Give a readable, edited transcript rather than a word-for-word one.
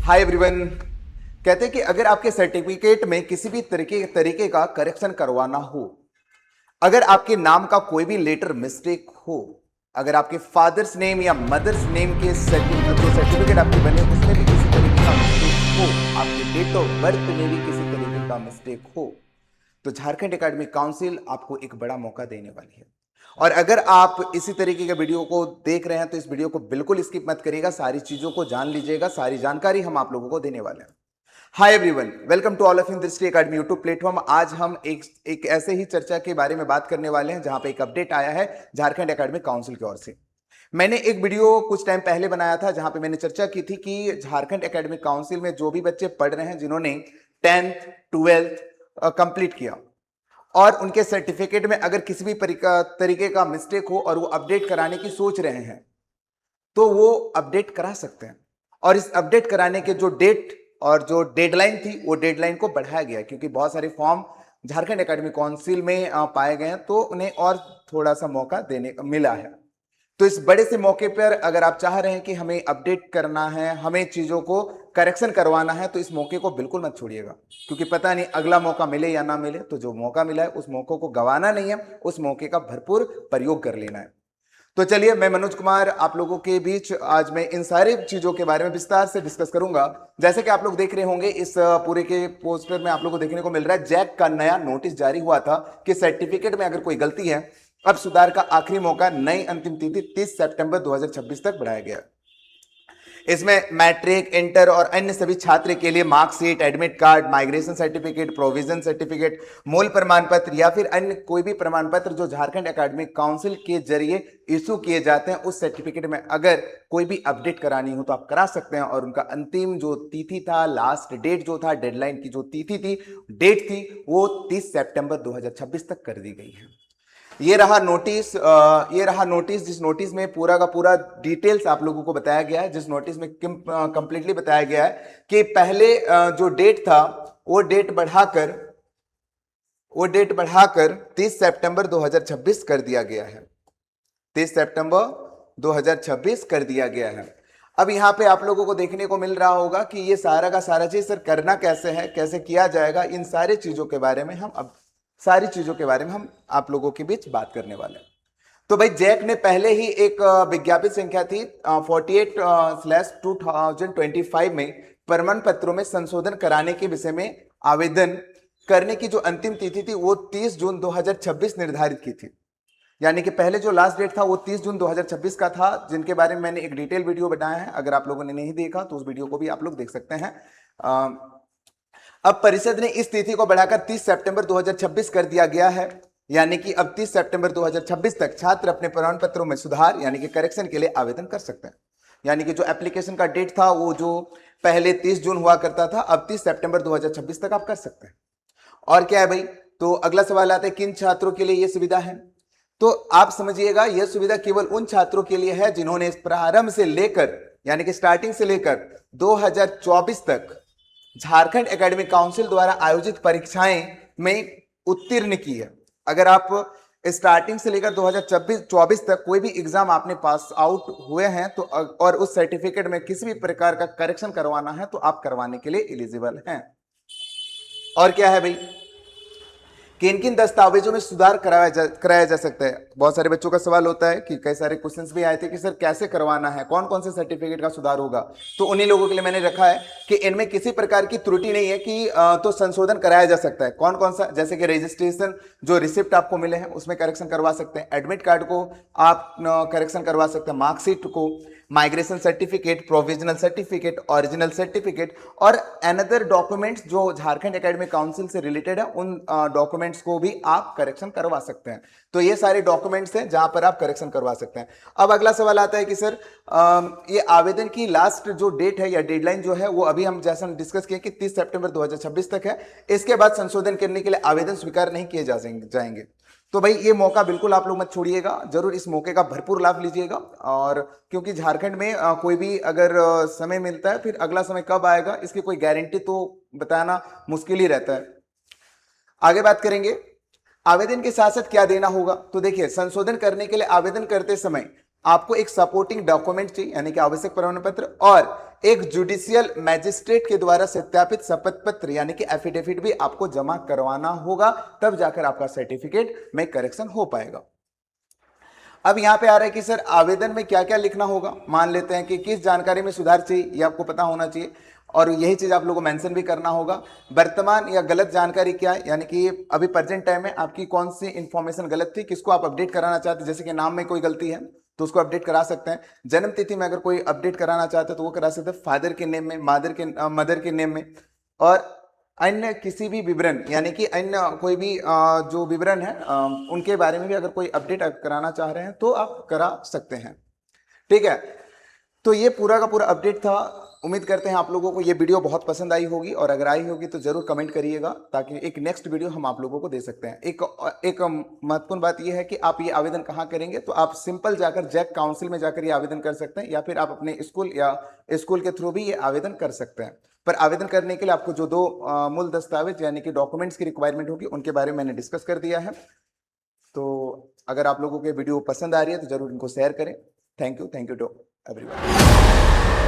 Hi everyone. कहते हैं कि अगर आपके सर्टिफिकेट में किसी भी तरीके का करेक्शन करवाना हो, अगर आपके नाम का कोई भी लेटर मिस्टेक हो, अगर आपके फादर्स नेम या मदर्स नेम के सर्टिफिकेट आपके बने उसमें भी किसी तरीके का मिस्टेक हो, आपके डेट ऑफ बर्थ में भी किसी तरीके का मिस्टेक हो, तो झारखंड एकेडमिक काउंसिल आपको एक बड़ा मौका देने वाली है। और अगर आप इसी तरीके के वीडियो को देख रहे हैं तो इस वीडियो को बिल्कुल स्किप मत करिएगा, सारी चीजों को जान लीजिएगा, सारी जानकारी हम आप लोगों को देने वाले हैं। Hi everyone, welcome to all of in Drishti academy YouTube platform. आज हम एक ऐसे ही चर्चा के बारे में बात करने वाले हैं जहां पे एक अपडेट आया है झारखंड एकेडमिक काउंसिल की ओर से। मैंने एक वीडियो कुछ टाइम पहले बनाया था जहां पे मैंने चर्चा की थी कि झारखंड एकेडमिक काउंसिल में जो भी बच्चे पढ़ रहे हैं, जिन्होंने 10th 12th कंप्लीट किया और उनके सर्टिफिकेट में अगर किसी भी तरीके का मिस्टेक हो और वो अपडेट कराने की सोच रहे हैं, तो वो अपडेट करा सकते हैं। और इस अपडेट कराने के जो डेट और जो डेडलाइन थी, वो डेडलाइन को बढ़ाया गया क्योंकि बहुत सारे फॉर्म झारखंड एकेडमिक काउंसिल में पाए गए हैं, तो उन्हें और थोड़ा सा मौका देने मिला है। तो इस बड़े से मौके पर अगर आप चाह रहे हैं कि हमें अपडेट करना है, हमें चीजों को करेक्शन करवाना है, तो इस मौके को बिल्कुल मत छोड़िएगा, क्योंकि पता नहीं अगला मौका मिले या ना मिले। तो जो मौका मिला है उस मौके को गंवाना नहीं है, उस मौके का भरपूर प्रयोग कर लेना है। तो चलिए, मैं मनोज कुमार आप लोगों के बीच आज मैं इन सारी चीजों के बारे में विस्तार से डिस्कस करूंगा। जैसे कि आप लोग देख रहे होंगे, इस पूरे के पोस्टर में आप लोगों को देखने को मिल रहा है जैक का नया नोटिस जारी हुआ था कि सर्टिफिकेट में अगर कोई गलती है, अब सुधार का आखिरी मौका नई अंतिम तिथि 30 सितंबर 2026 तक बढ़ाया गया। इसमें मैट्रिक, इंटर और अन्य सभी छात्र के लिए marksheet, admit card, migration certificate, provision certificate, मूल प्रमाण पत्र या फिर अन्य कोई भी प्रमाण पत्र जो झारखंड एकेडमिक काउंसिल के जरिए इशू किए जाते हैं, उस सर्टिफिकेट में अगर कोई भी अपडेट करानी हो तो आप करा सकते हैं। और उनका अंतिम जो तिथि था, लास्ट डेट जो था, डेडलाइन की जो तिथि थी, डेट थी, वो 30 सितंबर 2026 तक कर दी गई है। ये रहा नोटिस, जिस नोटिस में पूरा का पूरा डिटेल्स आप लोगों को बताया गया है, जिस नोटिस में कंप्लीटली बताया गया है कि पहले जो डेट था वो डेट बढ़ाकर 30 सितंबर 2026 कर दिया गया है। 30 सितंबर 2026 कर दिया गया है। अब यहाँ पे आप लोगों को देखने को मिल रहा होगा कि ये सारा का सारा चीज सर करना कैसे है, कैसे किया जाएगा, इन सारी चीजों के बारे में हम आप लोगों के बीच बात करने वाले हैं। तो भाई, जैक ने पहले ही एक विज्ञापित संख्या थी 48/2025 में प्रमाण पत्रों में संशोधन कराने के विषय में आवेदन करने की जो अंतिम तिथि थी वो 30 जून 2026 निर्धारित की थी। यानी कि पहले जो लास्ट डेट था वो 30 जून 2026 का था, जिनके बारे में मैंने एक डिटेल वीडियो बनाया है। अगर आप लोगों ने नहीं देखा तो उस वीडियो को भी आप लोग देख सकते हैं। अब परिषद ने इस तिथि को बढ़ाकर 30 सितंबर 2026 कर दिया गया है। यानी कि अब 30 सितंबर 2026 तक छात्र अपने प्रमाण पत्रों में सुधार यानी कि करेक्शन के लिए आवेदन कर सकते हैं। यानी कि जो एप्लीकेशन का डेट था वो जो पहले 30 जून हुआ करता था, अब 30 सितंबर 2026 तक आप कर सकते हैं। और क्या है भाई, तो अगला सवाल आता है किन छात्रों के लिए यह सुविधा है। तो आप समझिएगा, यह सुविधा केवल उन छात्रों के लिए है जिन्होंने प्रारंभ से लेकर यानी कि स्टार्टिंग से लेकर 2024 तक झारखंड एकेडमिक काउंसिल द्वारा आयोजित परीक्षाएं में उत्तीर्ण की है। अगर आप स्टार्टिंग से लेकर 2024 तक कोई भी एग्जाम आपने पास आउट हुए हैं तो और उस सर्टिफिकेट में किसी भी प्रकार का करेक्शन करवाना है तो आप करवाने के लिए एलिजिबल हैं। और क्या है भाई, किन किन दस्तावेजों में सुधार कराया जा सकता है। बहुत सारे बच्चों का सवाल होता है कि कई सारे क्वेश्चंस भी आए थे कि सर कैसे करवाना है, कौन कौन से सर्टिफिकेट का सुधार होगा। तो उन्हीं लोगों के लिए मैंने रखा है कि इनमें किसी प्रकार की त्रुटि नहीं है कि तो संशोधन कराया जा सकता है। कौन कौन सा, जैसे कि रजिस्ट्रेशन जो रिसिप्ट आपको मिले हैं उसमें करेक्शन करवा सकते हैं, एडमिट कार्ड को आप करेक्शन करवा सकते हैं, मार्कशीट को, migration certificate, provisional certificate, original certificate और अनदर डॉक्यूमेंट्स जो झारखंड एकेडमिक काउंसिल से रिलेटेड है, उन डॉक्यूमेंट्स को भी आप करेक्शन करवा सकते हैं। तो ये सारे डॉक्यूमेंट्स हैं जहां पर आप करेक्शन करवा सकते हैं। अब अगला सवाल आता है कि सर ये आवेदन की लास्ट जो डेट है या डेडलाइन जो है वो अभी हम जैसा डिस्कस किया कि 30 सितंबर 2026 तक है। इसके बाद संशोधन करने के लिए आवेदन स्वीकार नहीं किए जाएंगे। तो भाई, ये मौका बिल्कुल आप लोग मत छोड़िएगा, जरूर इस मौके का भरपूर लाभ लीजिएगा। और क्योंकि झारखंड में कोई भी अगर समय मिलता है, फिर अगला समय कब आएगा इसकी कोई गारंटी तो बताना मुश्किल ही रहता है। आगे बात करेंगे आवेदन के साथ साथ क्या देना होगा। तो देखिए, संशोधन करने के लिए आवेदन करते समय आपको एक सपोर्टिंग डॉक्यूमेंट चाहिए यानी कि आवश्यक प्रमाण पत्र, और एक जुडिशियल मैजिस्ट्रेट के द्वारा सत्यापित शपथ पत्र यानी कि एफिडेविट भी आपको जमा करवाना होगा, तब जाकर आपका सर्टिफिकेट में करेक्शन हो पाएगा। अब यहां पे आ रहा है कि सर आवेदन में क्या क्या लिखना होगा। मान लेते हैं कि किस जानकारी में सुधार चाहिए, ये आपको पता होना चाहिए, और यही चीज आप लोगों को मेंशन भी करना होगा। वर्तमान या गलत जानकारी क्या है, यानी कि अभी प्रेजेंट टाइम में आपकी कौन सी इंफॉर्मेशन गलत थी, किसको आप अपडेट कराना चाहते हैं। जैसे कि नाम में कोई गलती है तो उसको अपडेट करा सकते हैं। जन्म तिथि में अगर कोई अपडेट कराना चाहते हैं तो वो करा सकते हैं, फादर के नेम में, मदर के नेम में। और अन्य किसी भी विवरण यानी कि अन्य कोई भी जो विवरण है उनके बारे में भी अगर कोई अपडेट कराना चाह रहे हैं तो आप करा सकते हैं। ठीक है, तो ये पूरा का पूरा अपडेट था। उम्मीद करते हैं आप लोगों को ये वीडियो बहुत पसंद आई होगी, और अगर आई होगी तो जरूर कमेंट करिएगा ताकि एक नेक्स्ट वीडियो हम आप लोगों को दे सकते हैं। एक महत्वपूर्ण बात ये है कि आप ये आवेदन कहाँ करेंगे, तो आप सिंपल जाकर जैक काउंसिल में जाकर ये आवेदन कर सकते हैं, या फिर आप अपने स्कूल या स्कूल के थ्रू भी ये आवेदन कर सकते हैं। पर आवेदन करने के लिए आपको जो दो मूल दस्तावेज यानी कि डॉक्यूमेंट्स की रिक्वायरमेंट होगी उनके बारे में मैंने डिस्कस कर दिया है। तो अगर आप लोगों को वीडियो पसंद आ रही है तो जरूर इनको शेयर करें। Thank you to everyone.